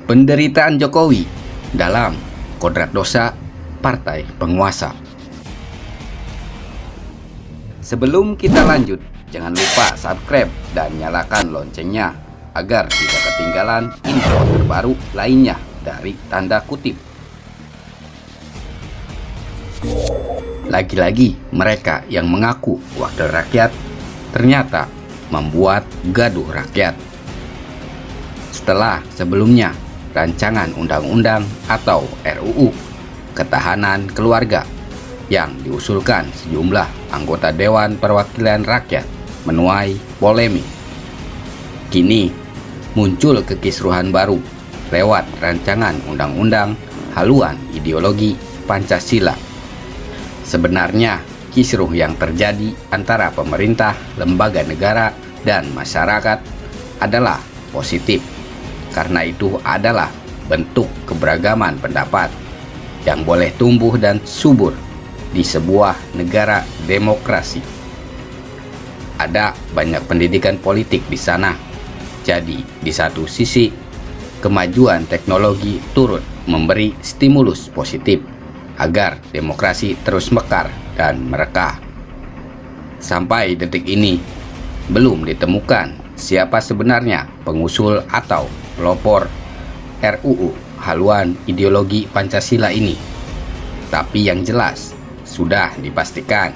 Penderitaan Jokowi dalam kodrat dosa partai penguasa. Sebelum kita lanjut, jangan lupa subscribe dan nyalakan loncengnya agar tidak ketinggalan info terbaru lainnya dari tanda kutip. Lagi-lagi mereka yang mengaku wakil rakyat ternyata membuat gaduh rakyat. Setelah sebelumnya rancangan undang-undang atau RUU Ketahanan Keluarga yang diusulkan sejumlah anggota Dewan Perwakilan Rakyat menuai polemik. Kini muncul kekisruhan baru lewat rancangan undang-undang haluan ideologi Pancasila. Sebenarnya kisruh yang terjadi antara pemerintah, lembaga negara, dan masyarakat adalah positif, karena itu adalah bentuk keberagaman pendapat yang boleh tumbuh dan subur di sebuah negara demokrasi. Ada banyak pendidikan politik di sana. Jadi, di satu sisi, kemajuan teknologi turut memberi stimulus positif agar demokrasi terus mekar dan merekah. Sampai detik ini, belum ditemukan siapa sebenarnya pengusul atau pelopor RUU haluan ideologi Pancasila ini. Tapi yang jelas sudah dipastikan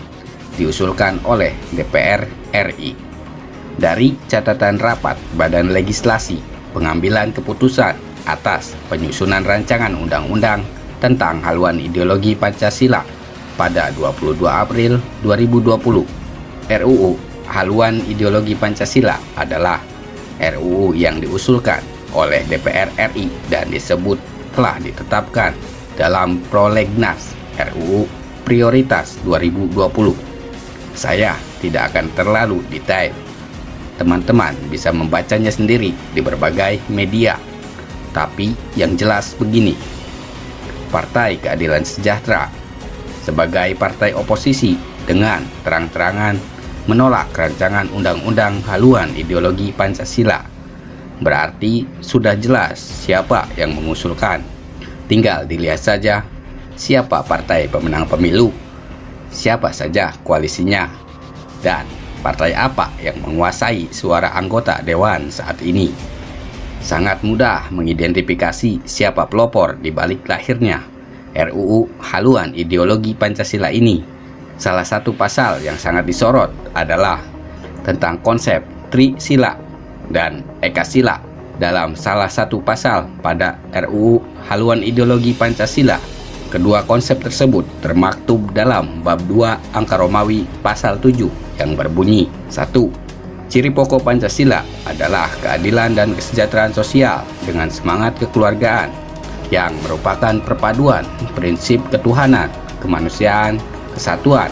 diusulkan oleh DPR RI. Dari catatan rapat Badan Legislasi pengambilan keputusan atas penyusunan rancangan undang-undang tentang haluan ideologi Pancasila pada 22 April 2020, RUU haluan ideologi Pancasila adalah RUU yang diusulkan oleh DPR RI dan disebut telah ditetapkan dalam Prolegnas RUU Prioritas 2020. Saya tidak akan terlalu detail. Teman-teman bisa membacanya sendiri di berbagai media. Tapi yang jelas begini, Partai Keadilan Sejahtera sebagai partai oposisi dengan terang-terangan menolak rancangan undang-undang haluan ideologi Pancasila. Berarti sudah jelas siapa yang mengusulkan. Tinggal dilihat saja siapa partai pemenang pemilu, siapa saja koalisinya, dan partai apa yang menguasai suara anggota dewan saat ini. Sangat mudah mengidentifikasi siapa pelopor di balik lahirnya RUU haluan ideologi Pancasila ini. Salah satu pasal yang sangat disorot adalah tentang konsep Trisila dan Ekasila. Dalam salah satu pasal pada RUU haluan ideologi Pancasila, kedua konsep tersebut termaktub dalam bab 2 angka Romawi pasal 7 yang berbunyi: 1. Ciri pokok Pancasila adalah keadilan dan kesejahteraan sosial dengan semangat kekeluargaan yang merupakan perpaduan prinsip ketuhanan, kemanusiaan, kesatuan,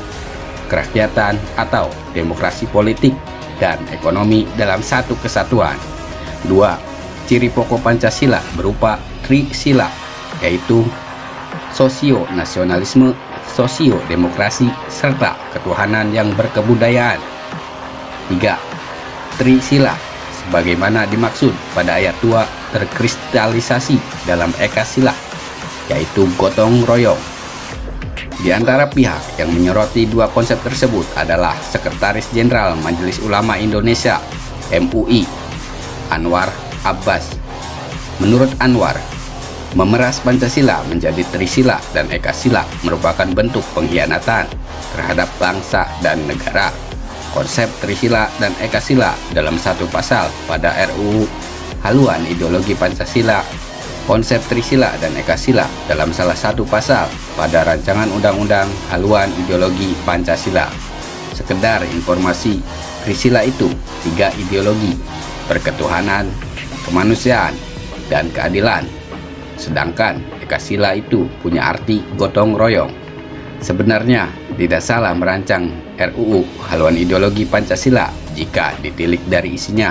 kerakyatan atau demokrasi politik dan ekonomi dalam satu kesatuan. 2. Ciri pokok Pancasila berupa Trisila, yaitu sosio-nasionalisme, sosio-demokrasi, serta ketuhanan yang berkebudayaan. 3. Trisila sebagaimana dimaksud pada ayat 2 terkristalisasi dalam Ekasila, yaitu gotong royong. Di antara pihak yang menyoroti dua konsep tersebut adalah Sekretaris Jenderal Majelis Ulama Indonesia (MUI) Anwar Abbas. Menurut Anwar, memeras Pancasila menjadi Trisila dan Ekasila merupakan bentuk pengkhianatan terhadap bangsa dan negara. Konsep Trisila dan Ekasila dalam satu pasal pada RUU haluan ideologi Pancasila, konsep Trisila dan Ekasila dalam salah satu pasal pada rancangan undang-undang haluan ideologi Pancasila. Sekedar informasi, Trisila itu 3 ideologi: perketuhanan, kemanusiaan, dan keadilan. Sedangkan Ekasila itu punya arti gotong royong. Sebenarnya tidak salah merancang RUU haluan ideologi Pancasila jika ditilik dari isinya,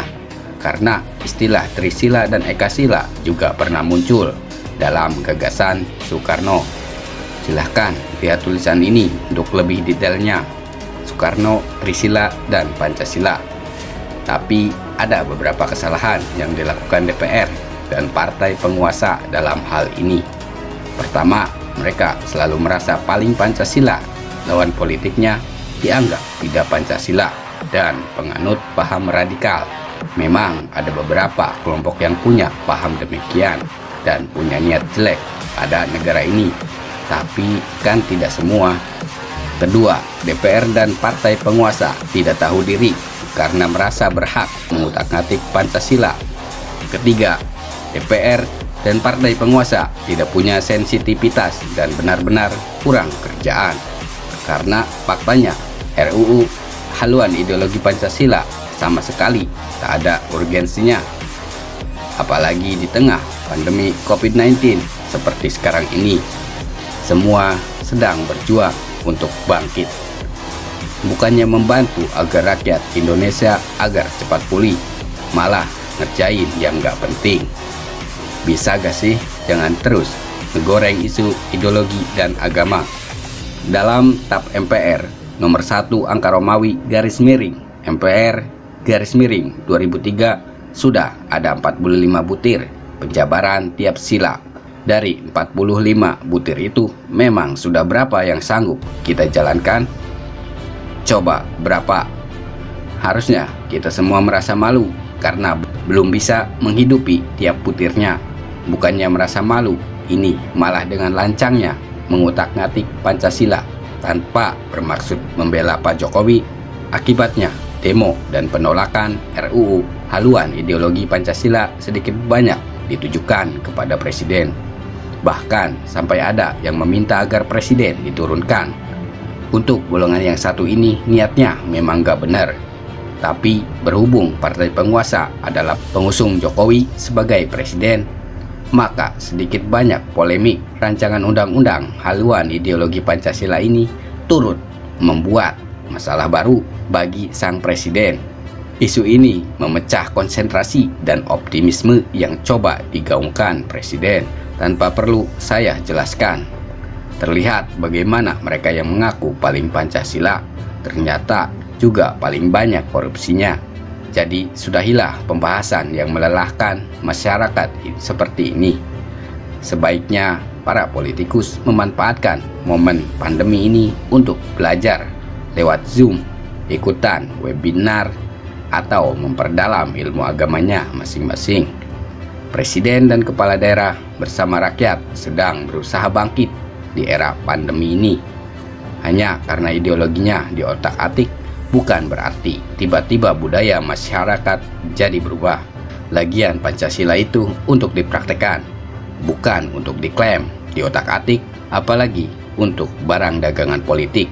karena istilah Trisila dan Ekasila juga pernah muncul dalam gagasan Soekarno. Silahkan lihat tulisan ini untuk lebih detailnya. Soekarno, Trisila, dan Pancasila. Tapi ada beberapa kesalahan yang dilakukan DPR dan partai penguasa dalam hal ini. Pertama, mereka selalu merasa paling Pancasila, lawan politiknya dianggap tidak Pancasila dan penganut paham radikal. Memang ada beberapa kelompok yang punya paham demikian dan punya niat jelek pada negara ini, tapi kan tidak semua. Kedua, DPR dan partai penguasa tidak tahu diri karena merasa berhak mengutak-atik Pancasila. Ketiga, DPR dan partai penguasa tidak punya sensitivitas dan benar-benar kurang kerjaan. Karena faktanya RUU haluan ideologi Pancasila sama sekali tak ada urgensinya. Apalagi di tengah pandemi COVID-19 seperti sekarang ini. Semua sedang berjuang untuk bangkit. Bukannya membantu agar rakyat Indonesia agar cepat pulih, malah ngerjain yang nggak penting. Bisa gak sih jangan terus ngegoreng isu ideologi dan agama? Dalam TAP MPR nomor 1 angka Romawi garis miring MPR garis miring 2003 sudah ada 45 butir penjabaran tiap sila. Dari 45 butir itu memang sudah berapa yang sanggup kita jalankan? Coba berapa? Harusnya kita semua merasa malu karena belum bisa menghidupi tiap butirnya. Bukannya merasa malu, ini malah dengan lancangnya mengutak-ngatik Pancasila tanpa bermaksud membela Pak Jokowi. Akibatnya demo dan penolakan RUU haluan ideologi Pancasila sedikit banyak ditujukan kepada Presiden. Bahkan sampai ada yang meminta agar Presiden diturunkan. Untuk golongan yang satu ini niatnya memang gak benar. Tapi berhubung partai penguasa adalah pengusung Jokowi sebagai Presiden, maka sedikit banyak polemik rancangan undang-undang haluan ideologi Pancasila ini turut membuat masalah baru bagi sang Presiden. Isu ini memecah konsentrasi dan optimisme yang coba digaungkan Presiden tanpa perlu saya jelaskan. Terlihat bagaimana mereka yang mengaku paling Pancasila ternyata juga paling banyak korupsinya. Jadi sudahilah pembahasan yang melelahkan masyarakat seperti ini. Sebaiknya para politikus memanfaatkan momen pandemi ini untuk belajar lewat Zoom, ikutan webinar, atau memperdalam ilmu agamanya masing-masing. Presiden dan kepala daerah bersama rakyat sedang berusaha bangkit di era pandemi ini. Hanya karena ideologinya diotak-atik, bukan berarti tiba-tiba budaya masyarakat jadi berubah. Lagian Pancasila itu untuk dipraktekkan, bukan untuk diklaim, diotak-atik, apalagi untuk barang dagangan politik.